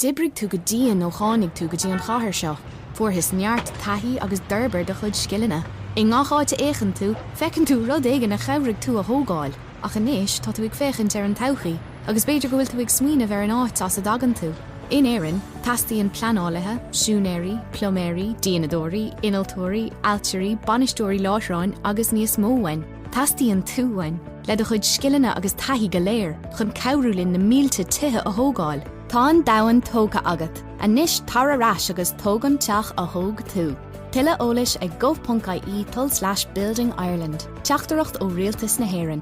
Dibrig tú go díon nó chánig tú go dí an chathair seo, fuair his neart taithí agus d'urbar de chud scileanna. I ngacháte éigean tú, fecinn tú rud éige na chabhraigh tú a thógáil, ach inis tá tú ag féchant ar an todhchaí, agus beidir go bhfuil tú ag smaoinemh ar an áit as a dagan tú. In éireann, tastaíonn pleanálathe, siúnéirí, ploméirí, díanadóirí, inaltóirí, altíirí, banistóirí láithreáin agus níos móhain. Tastaíonn túhain, le do chud scileanna agus taithí go léir, chun cabhrúlinn na mílte tithe a thógáil. Tá an domhan tóga agat, a níos tar arás agus tógan teach a thóg tú. Tuile eolais ag gov.ie/Building Ireland. Teachtareacht ó rialtas na hÉireann.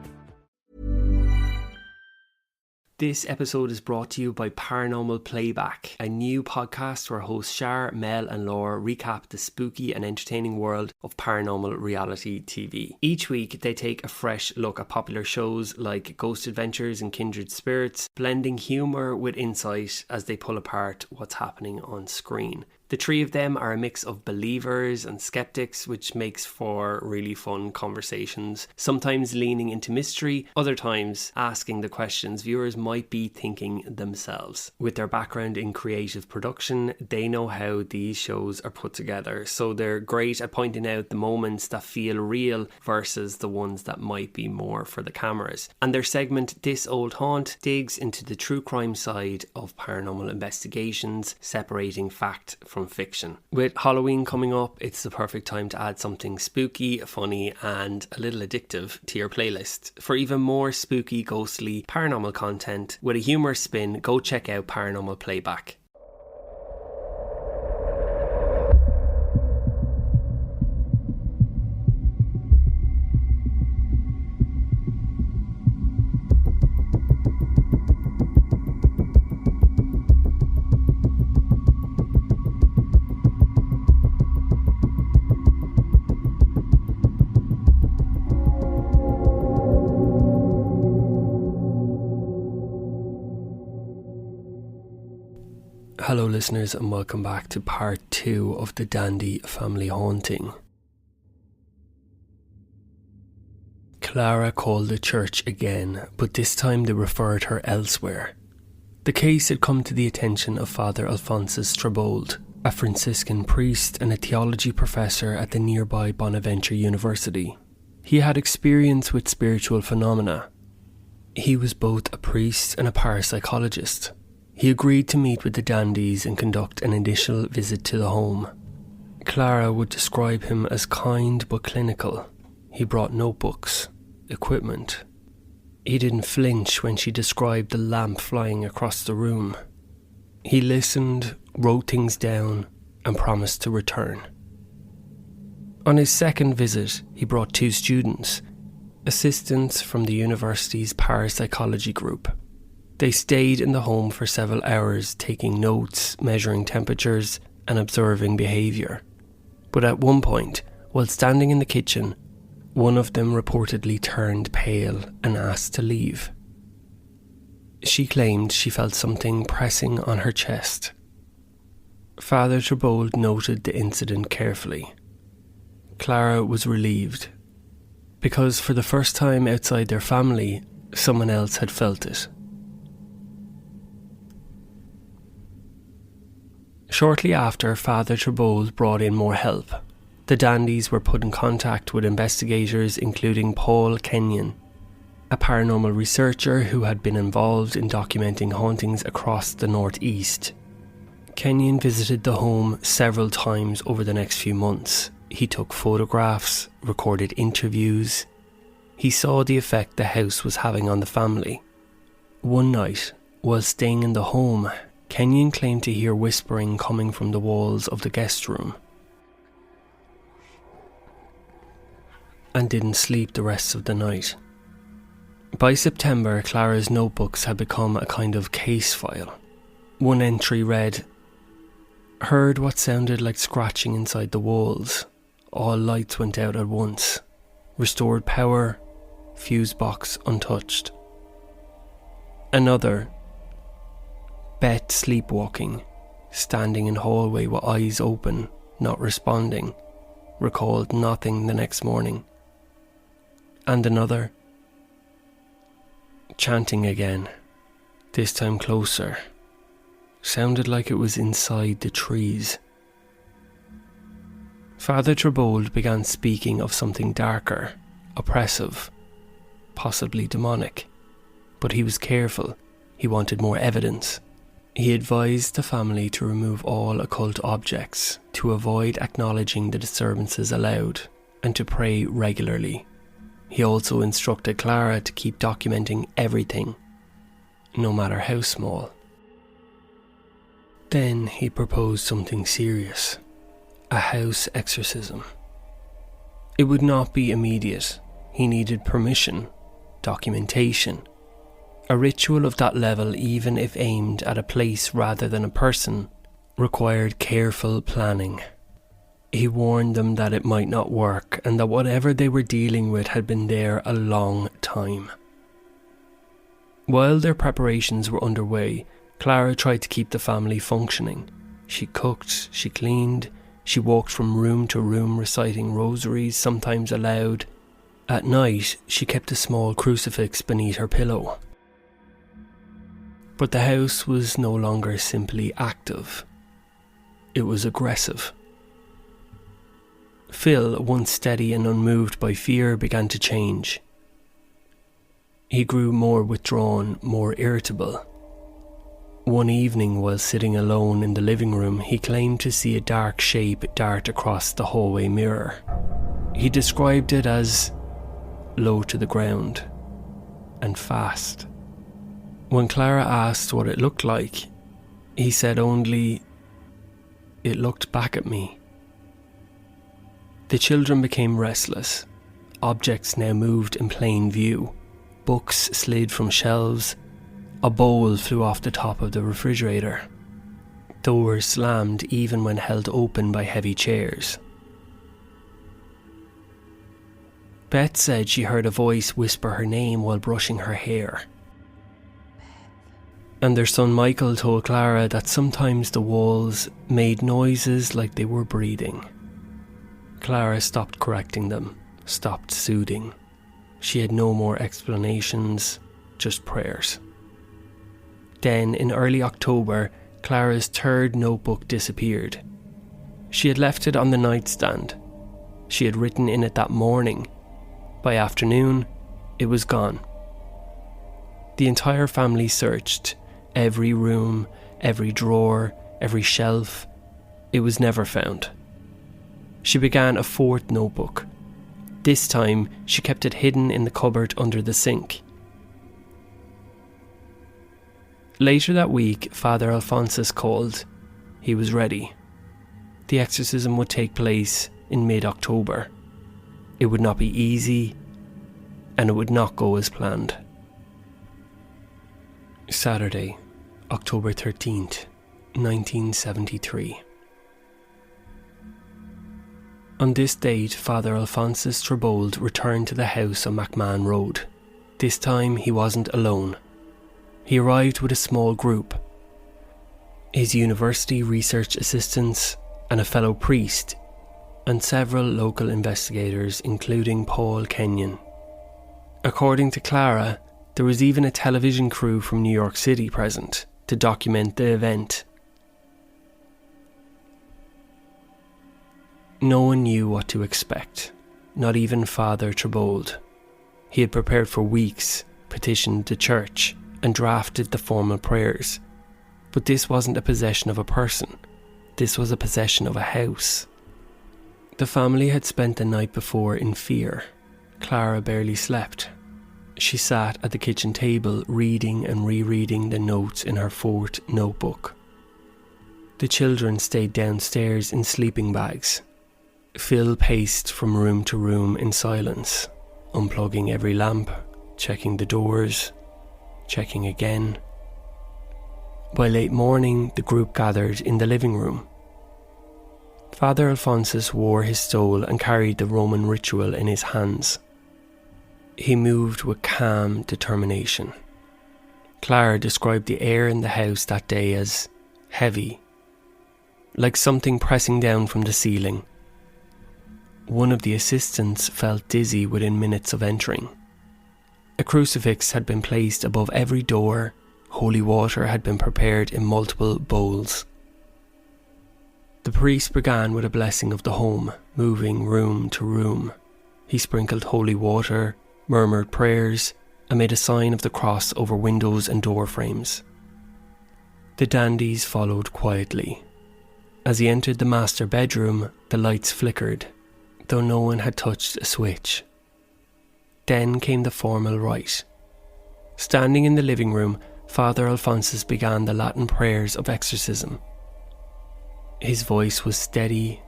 This episode is brought to you by Paranormal Playback, a new podcast where hosts Shar, Mel and Laura recap the spooky and entertaining world of paranormal reality TV. Each week they take a fresh look at popular shows like Ghost Adventures and Kindred Spirits, blending humour with insight as they pull apart what's happening on screen. The three of them are a mix of believers and skeptics, which makes for really fun conversations, sometimes leaning into mystery, other times asking the questions viewers might be thinking themselves. With their background in creative production, they know how these shows are put together, so they're great at pointing out the moments that feel real versus the ones that might be more for the cameras. And their segment, This Old Haunt, digs into the true crime side of paranormal investigations, separating fact from fiction. With Halloween coming up, it's the perfect time to add something spooky, funny and a little addictive to your playlist. For even more spooky, ghostly, paranormal content with a humorous spin, go check out Paranormal Playback. Hello listeners and welcome back to part 2 of the Dandy family haunting. Clara called the church again, but this time they referred her elsewhere. The case had come to the attention of Father Alphonsus Trabold, a Franciscan priest and a theology professor at the nearby Bonaventure University. He had experience with spiritual phenomena. He was both a priest and a parapsychologist. He agreed to meet with the Dandies and conduct an initial visit to the home. Clara would describe him as kind but clinical. He brought notebooks, equipment. He didn't flinch when she described the lamp flying across the room. He listened, wrote things down, and promised to return. On his second visit, he brought 2 students, assistants from the university's parapsychology group. They stayed in the home for several hours, taking notes, measuring temperatures, and observing behaviour. But at one point, while standing in the kitchen, one of them reportedly turned pale and asked to leave. She claimed she felt something pressing on her chest. Father Trabold noted the incident carefully. Clara was relieved, because for the first time outside their family, someone else had felt it. Shortly after, Father Trabold brought in more help. The Dandies were put in contact with investigators including Paul Kenyon, a paranormal researcher who had been involved in documenting hauntings across the northeast. Kenyon visited the home several times over the next few months. He took photographs, recorded interviews. He saw the effect the house was having on the family. One night, while staying in the home, Kenyon claimed to hear whispering coming from the walls of the guest room, and didn't sleep the rest of the night. By September, Clara's notebooks had become a kind of case file. One entry read, "Heard what sounded like scratching inside the walls. All lights went out at once. Restored power. Fuse box untouched." Another, "Bet sleepwalking, standing in hallway with eyes open, not responding. Recalled nothing the next morning." And another, "Chanting again, this time closer. sounded like it was inside the trees. Father Trebold began speaking of something darker, oppressive, possibly demonic. But he was careful. He wanted more evidence. He advised the family to remove all occult objects, to avoid acknowledging the disturbances aloud, and to pray regularly. He also instructed Clara to keep documenting everything, no matter how small. Then he proposed something serious, a house exorcism. It would not be immediate. He needed permission, documentation. A ritual of that level, even if aimed at a place rather than a person, required careful planning. He warned them that it might not work and that whatever they were dealing with had been there a long time. While their preparations were underway, Clara tried to keep the family functioning. She cooked, she cleaned, she walked from room to room reciting rosaries, sometimes aloud. At night, she kept a small crucifix beneath her pillow. But the house was no longer simply active. It was aggressive. Phil, once steady and unmoved by fear, began to change. He grew more withdrawn, more irritable. One evening, while sitting alone in the living room, he claimed to see a dark shape dart across the hallway mirror. He described it as low to the ground and fast. When Clara asked what it looked like, he said only, "It looked back at me." The children became restless. Objects now moved in plain view. Books slid from shelves. A bowl flew off the top of the refrigerator. Doors slammed even when held open by heavy chairs. Beth said she heard a voice whisper her name while brushing her hair. And their son Michael told Clara that sometimes the walls made noises like they were breathing. Clara stopped correcting them, stopped soothing. She had no more explanations, just prayers. Then, in early October, Clara's third notebook disappeared. She had left it on the nightstand. She had written in it that morning. By afternoon, it was gone. The entire family searched. Every room, every drawer, every shelf. It was never found. She began a fourth notebook. This time, she kept it hidden in the cupboard under the sink. Later that week, Father Alphonsus called. He was ready. The exorcism would take place in mid-October. It would not be easy, and it would not go as planned. Saturday, October 13th, 1973. On this date, Father Alphonsus Trebold returned to the house on McMahon Road. This time he wasn't alone. He arrived with a small group. His university research assistants and a fellow priest, and several local investigators, including Paul Kenyon. According to Clara, there was even a television crew from New York City present to document the event. No one knew what to expect, not even Father Trebold. He had prepared for weeks, petitioned the church, and drafted the formal prayers. But this wasn't a possession of a person. This was a possession of a house. The family had spent the night before in fear. Clara barely slept. She sat at the kitchen table reading and rereading the notes in her fourth notebook. The children stayed downstairs in sleeping bags. Phil paced from room to room in silence, unplugging every lamp, checking the doors, checking again. By late morning, the group gathered in the living room. Father Alphonsus wore his stole and carried the Roman ritual in his hands. He moved with calm determination. Clara described the air in the house that day as heavy, like something pressing down from the ceiling. One of the assistants felt dizzy within minutes of entering. A crucifix had been placed above every door, Holy water had been prepared in multiple bowls. The priest began with a blessing of the home, moving room to room. He sprinkled holy water, murmured prayers, and made a sign of the cross over windows and door frames. The dandies followed quietly. As he entered the master bedroom, the lights flickered, though no one had touched a switch. Then came the formal rite. Standing in the living room, Father Alphonsus began the Latin prayers of exorcism. His voice was steady,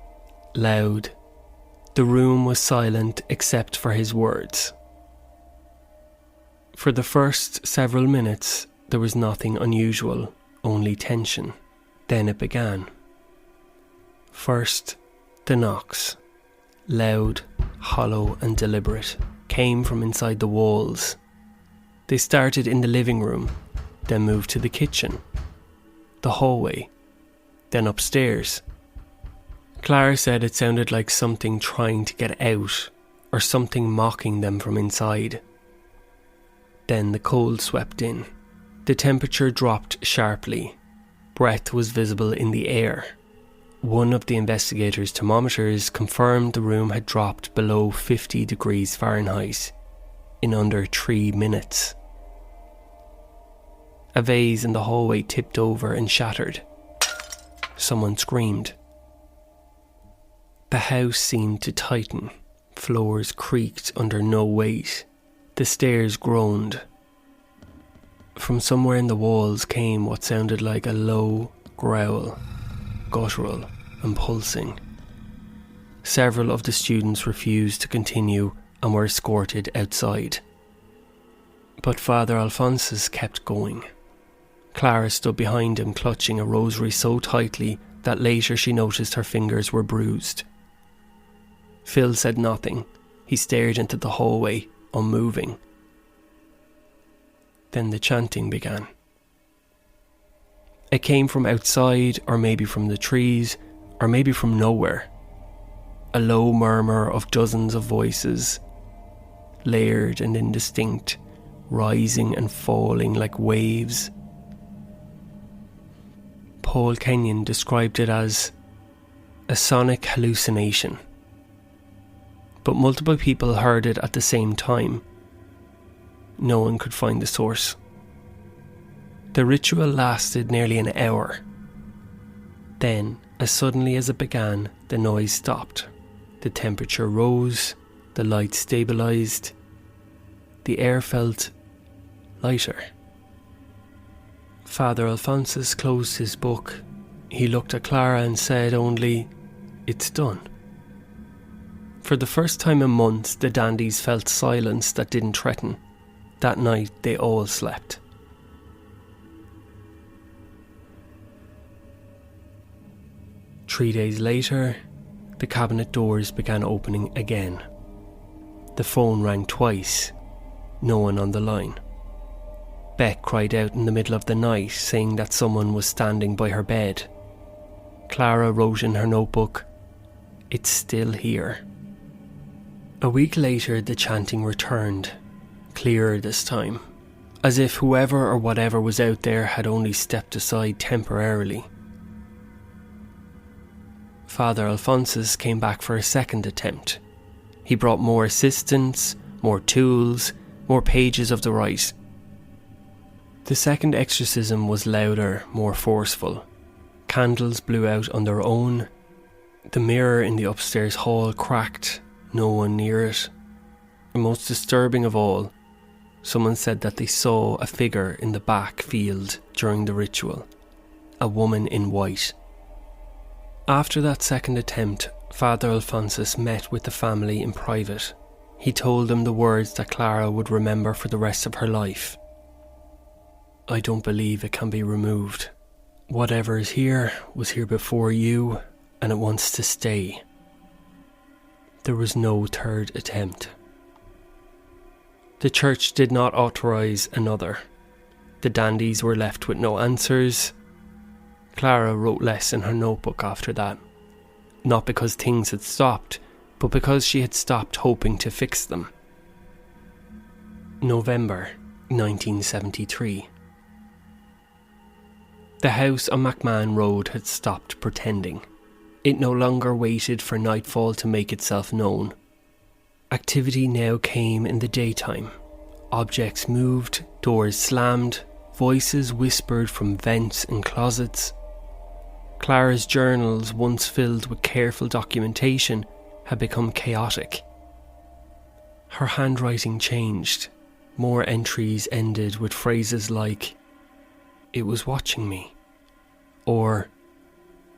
loud. The room was silent except for his words. For the first several minutes, there was nothing unusual, only tension. Then it began. First, the knocks, loud, hollow and deliberate, came from inside the walls. They started in the living room, then moved to the kitchen, the hallway, then upstairs. Clara said it sounded like something trying to get out, or something mocking them from inside. Then the cold swept in. The temperature dropped sharply. Breath was visible in the air. One of the investigators' thermometers confirmed the room had dropped below 50 degrees Fahrenheit in under 3 minutes. A vase in the hallway tipped over and shattered. Someone screamed. The house seemed to tighten. Floors creaked under no weight. The stairs groaned. From somewhere in the walls came what sounded like a low growl, guttural and pulsing. Several of the students refused to continue and were escorted outside. But Father Alphonsus kept going. Clara stood behind him, clutching a rosary so tightly that later she noticed her fingers were bruised. Phil said nothing. He stared into the hallway, unmoving. Then the chanting began. It came from outside, or maybe from the trees, or maybe from nowhere. A low murmur of dozens of voices, layered and indistinct, rising and falling like waves. Paul Kenyon described it as a sonic hallucination. But multiple people heard it at the same time. No one could find the source. The ritual lasted nearly an hour. Then, as suddenly as it began, the noise stopped. The temperature rose, the light stabilised, the air felt lighter. Father Alphonsus closed his book. He looked at Clara and said only, "It's done." For the first time in months, the dandies felt silence that didn't threaten. That night, they all slept. 3 days later, the cabinet doors began opening again. The phone rang twice. No one on the line. Beck cried out in the middle of the night, saying that someone was standing by her bed. Clara wrote in her notebook, "It's still here." A week later, the chanting returned, clearer this time, as if whoever or whatever was out there had only stepped aside temporarily. Father Alphonsus came back for a second attempt. He brought more assistants, more tools, more pages of the rite. The second exorcism was louder, more forceful. Candles blew out on their own. The mirror in the upstairs hall cracked, no one near it. And most disturbing of all, someone said that they saw a figure in the back field during the ritual, a woman in white. After that second attempt, Father Alphonsus met with the family in private. He told them the words that Clara would remember for the rest of her life. "I don't believe it can be removed. Whatever is here was here before you, and it wants to stay." There was no third attempt. The church did not authorise another. The dandies were left with no answers. Clara wrote less in her notebook after that. Not because things had stopped, but because she had stopped hoping to fix them. November 1973. The house on McMahon Road had stopped pretending. It no longer waited for nightfall to make itself known. Activity now came in the daytime. Objects moved, doors slammed, voices whispered from vents and closets. Clara's journals, once filled with careful documentation, had become chaotic. Her handwriting changed. More entries ended with phrases like, "It was watching me," or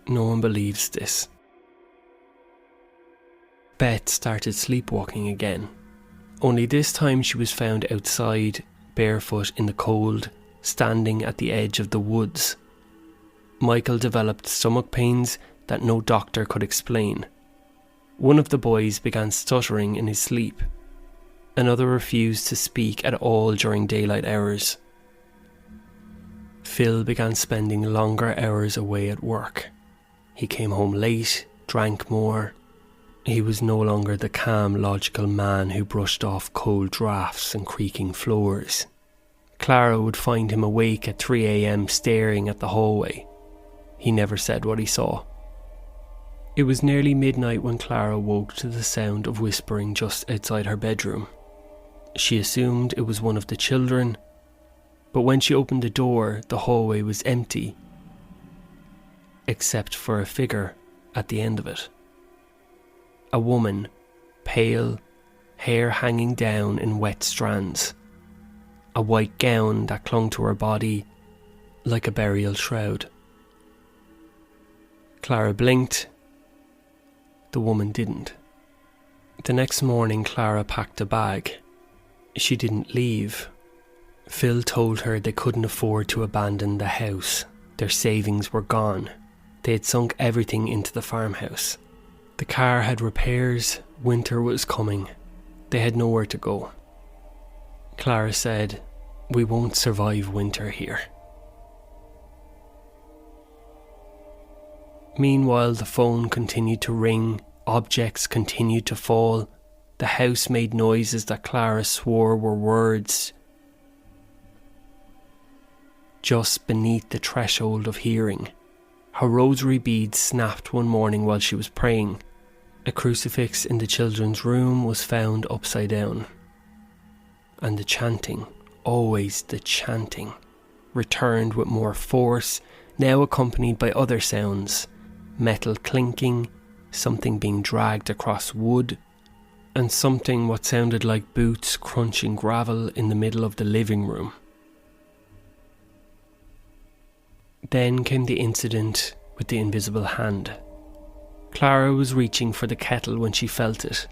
"No one believes this." Beth started sleepwalking again. Only this time she was found outside, barefoot in the cold, standing at the edge of the woods. Michael developed stomach pains that no doctor could explain. One of the boys began stuttering in his sleep. Another refused to speak at all during daylight hours. Phil began spending longer hours away at work. He came home late, drank more. He was no longer the calm, logical man who brushed off cold drafts and creaking floors. Clara would find him awake at 3 a.m. staring at the hallway. He never said what he saw. It was nearly midnight when Clara woke to the sound of whispering just outside her bedroom. She assumed it was one of the children, but when she opened the door, the hallway was empty, except for a figure at the end of it. A woman, pale, hair hanging down in wet strands. A white gown that clung to her body like a burial shroud. Clara blinked. The woman didn't. The next morning, Clara packed a bag. She didn't leave. Phil told her they couldn't afford to abandon the house. Their savings were gone. They had sunk everything into the farmhouse. The car had repairs. Winter was coming. They had nowhere to go. Clara said, "We won't survive winter here." Meanwhile, the phone continued to ring. Objects continued to fall. The house made noises that Clara swore were words. Just beneath the threshold of hearing, her rosary beads snapped one morning while she was praying. A crucifix in the children's room was found upside down. And the chanting, always the chanting, returned with more force, now accompanied by other sounds. Metal clinking, something being dragged across wood, and something what sounded like boots crunching gravel in the middle of the living room. Then came the incident with the invisible hand. Clara was reaching for the kettle when she felt it,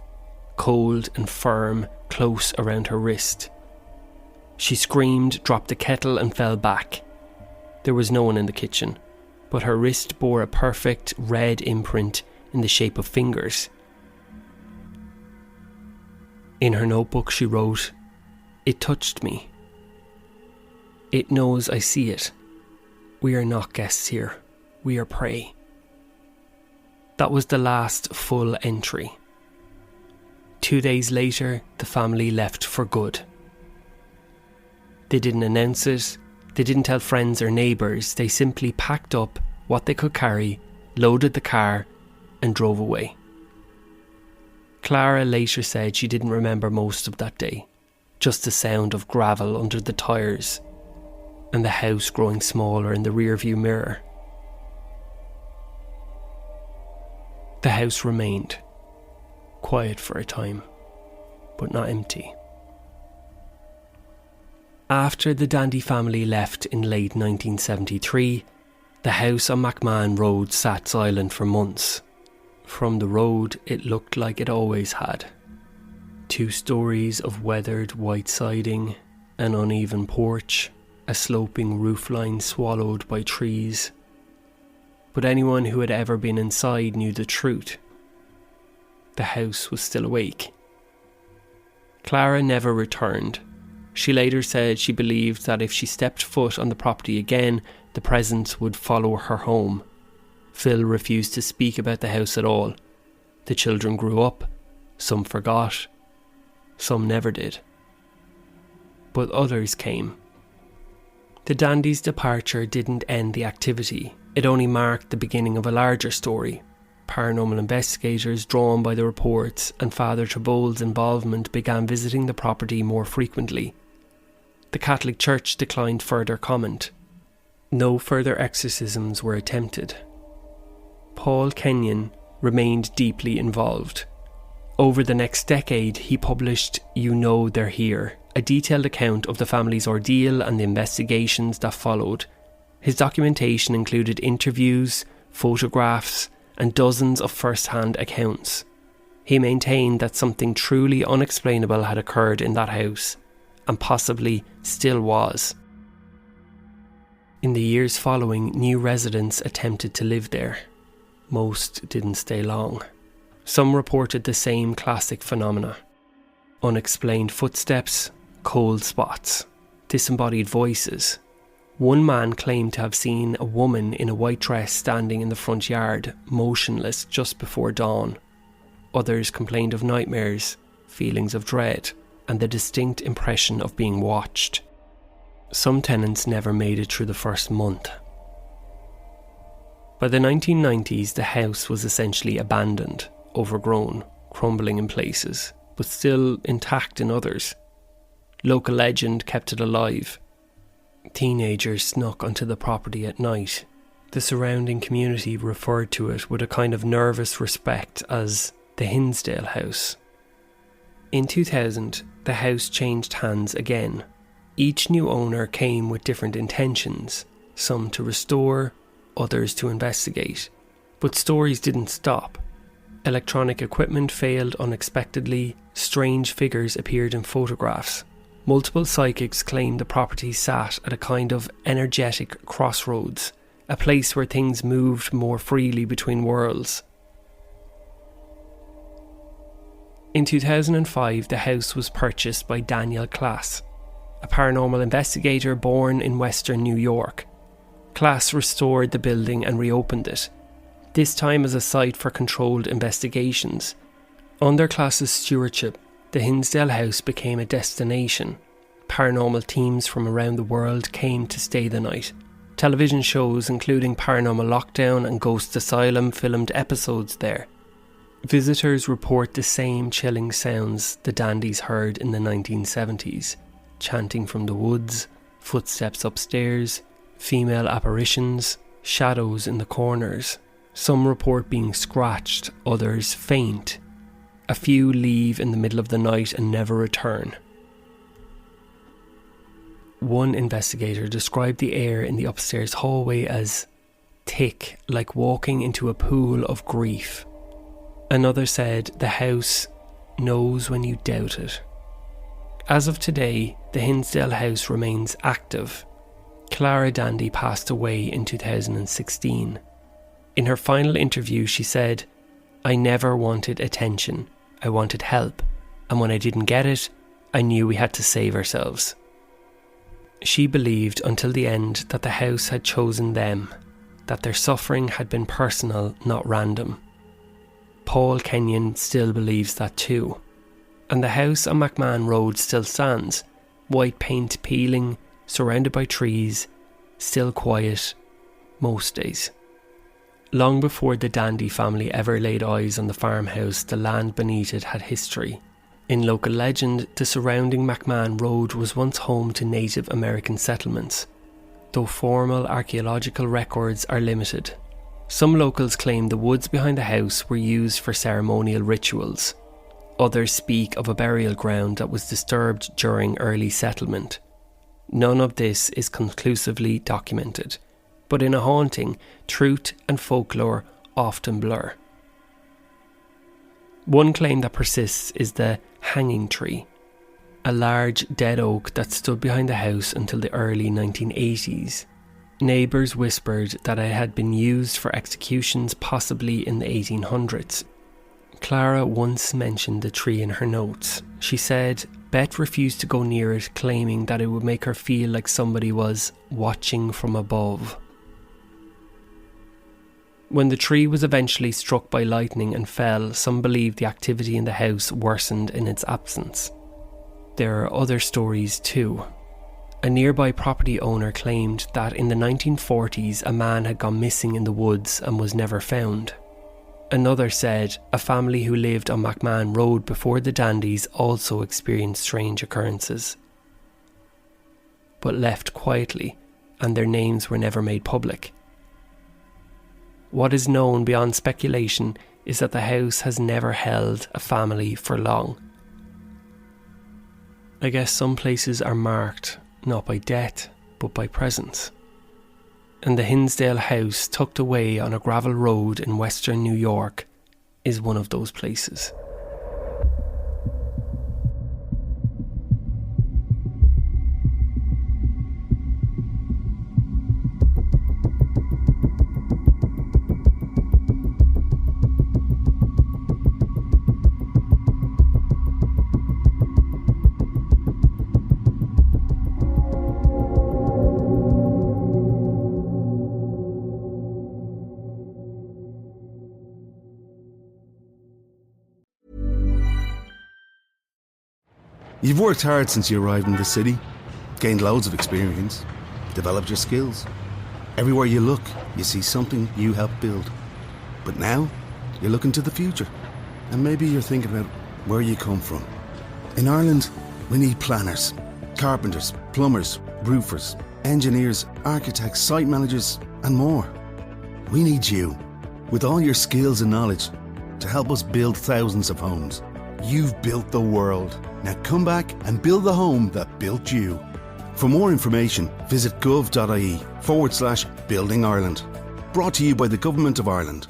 cold and firm, close around her wrist. She screamed, dropped the kettle and fell back. There was no one in the kitchen, but her wrist bore a perfect red imprint in the shape of fingers. In her notebook she wrote, "It touched me. It knows I see it. We are not guests here. We are prey." That was the last full entry. 2 days later, the family left for good. They didn't announce it. They didn't tell friends or neighbours. They simply packed up what they could carry, loaded the car, and drove away. Clara later said she didn't remember most of that day, just the sound of gravel under the tyres and the house growing smaller in the rearview mirror. The house remained quiet for a time, but not empty. After the Dandy family left in late 1973, the house on McMahon Road sat silent for months. From the road, it looked like it always had. 2 stories of weathered white siding, an uneven porch, a sloping roofline swallowed by trees. But anyone who had ever been inside knew the truth. The house was still awake. Clara never returned. She later said she believed that if she stepped foot on the property again, the presence would follow her home. Phil refused to speak about the house at all. The children grew up. Some forgot. Some never did. But others came. The dandy's departure didn't end the activity. It only marked the beginning of a larger story. Paranormal investigators, drawn by the reports and Father Trebold's involvement, began visiting the property more frequently. The Catholic Church declined further comment. No further exorcisms were attempted. Paul Kenyon remained deeply involved. Over the next decade, he published You Know They're Here, a detailed account of the family's ordeal and the investigations that followed. His documentation included interviews, photographs, and dozens of first-hand accounts. He maintained that something truly unexplainable had occurred in that house, and possibly still was. In the years following, new residents attempted to live there. Most didn't stay long. Some reported the same classic phenomena: unexplained footsteps, cold spots, disembodied voices. One man claimed to have seen a woman in a white dress standing in the front yard, motionless just before dawn. Others complained of nightmares, feelings of dread, and the distinct impression of being watched. Some tenants never made it through the first month. By the 1990s, the house was essentially abandoned, overgrown, crumbling in places, but still intact in others. Local legend kept it alive. Teenagers snuck onto the property at night. The surrounding community referred to it with a kind of nervous respect as the Hinsdale house. In 2000, the house changed hands again. Each new owner came with different intentions, some to restore, others to investigate. But stories didn't stop. Electronic equipment failed unexpectedly, strange figures appeared in photographs. Multiple psychics claimed the property sat at a kind of energetic crossroads, a place where things moved more freely between worlds. In 2005, the house was purchased by Daniel Klass, a paranormal investigator born in western New York. Klass restored the building and reopened it, this time as a site for controlled investigations. Under Klass's stewardship, the Hinsdale house became a destination. Paranormal teams from around the world came to stay the night. Television shows including Paranormal Lockdown and Ghost Asylum filmed episodes there. Visitors report the same chilling sounds the dandies heard in the 1970s. Chanting from the woods, footsteps upstairs, female apparitions, shadows in the corners. Some report being scratched, others faint. A few leave in the middle of the night and never return. One investigator described the air in the upstairs hallway as thick, like walking into a pool of grief. Another said the house knows when you doubt it. As of today, the Hinsdale house remains active. Clara Dandy passed away in 2016. In her final interview, she said, "I never wanted attention. I wanted help. And when I didn't get it, I knew we had to save ourselves." She believed until the end that the house had chosen them, that their suffering had been personal, not random. Paul Kenyon still believes that too. And the house on McMahon Road still stands, white paint peeling, surrounded by trees, still quiet, most days. Long before the Dandy family ever laid eyes on the farmhouse, the land beneath it had history. In local legend, the surrounding McMahon Road was once home to Native American settlements, though formal archaeological records are limited. Some locals claim the woods behind the house were used for ceremonial rituals. Others speak of a burial ground that was disturbed during early settlement. None of this is conclusively documented, but in a haunting, truth and folklore often blur. One claim that persists is the hanging tree, a large dead oak that stood behind the house until the early 1980s. Neighbours whispered that it had been used for executions possibly in the 1800s. Clara once mentioned the tree in her notes. She said Beth refused to go near it, claiming that it would make her feel like somebody was watching from above. When the tree was eventually struck by lightning and fell, some believe the activity in the house worsened in its absence. There are other stories too. A nearby property owner claimed that in the 1940s a man had gone missing in the woods and was never found. Another said a family who lived on McMahon Road before the Dandies also experienced strange occurrences, but left quietly, and their names were never made public. What is known beyond speculation is that the house has never held a family for long. I guess some places are marked not by death, but by presence. And the Hinsdale house, tucked away on a gravel road in western New York, is one of those places. You've worked hard since you arrived in the city, gained loads of experience, developed your skills. Everywhere you look, you see something you helped build. But now, you're looking to the future. And maybe you're thinking about where you come from. In Ireland, we need planners, carpenters, plumbers, roofers, engineers, architects, site managers, and more. We need you, with all your skills and knowledge, to help us build thousands of homes. You've built the world. Now come back and build the home that built you. For more information, visit gov.ie/Building Ireland. Brought to you by the Government of Ireland.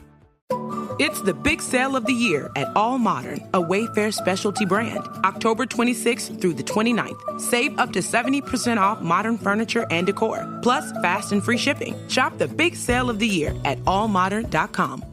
It's the big sale of the year at All Modern, a Wayfair specialty brand. October 26th through the 29th. Save up to 70% off modern furniture and decor. Plus, fast and free shipping. Shop the big sale of the year at allmodern.com.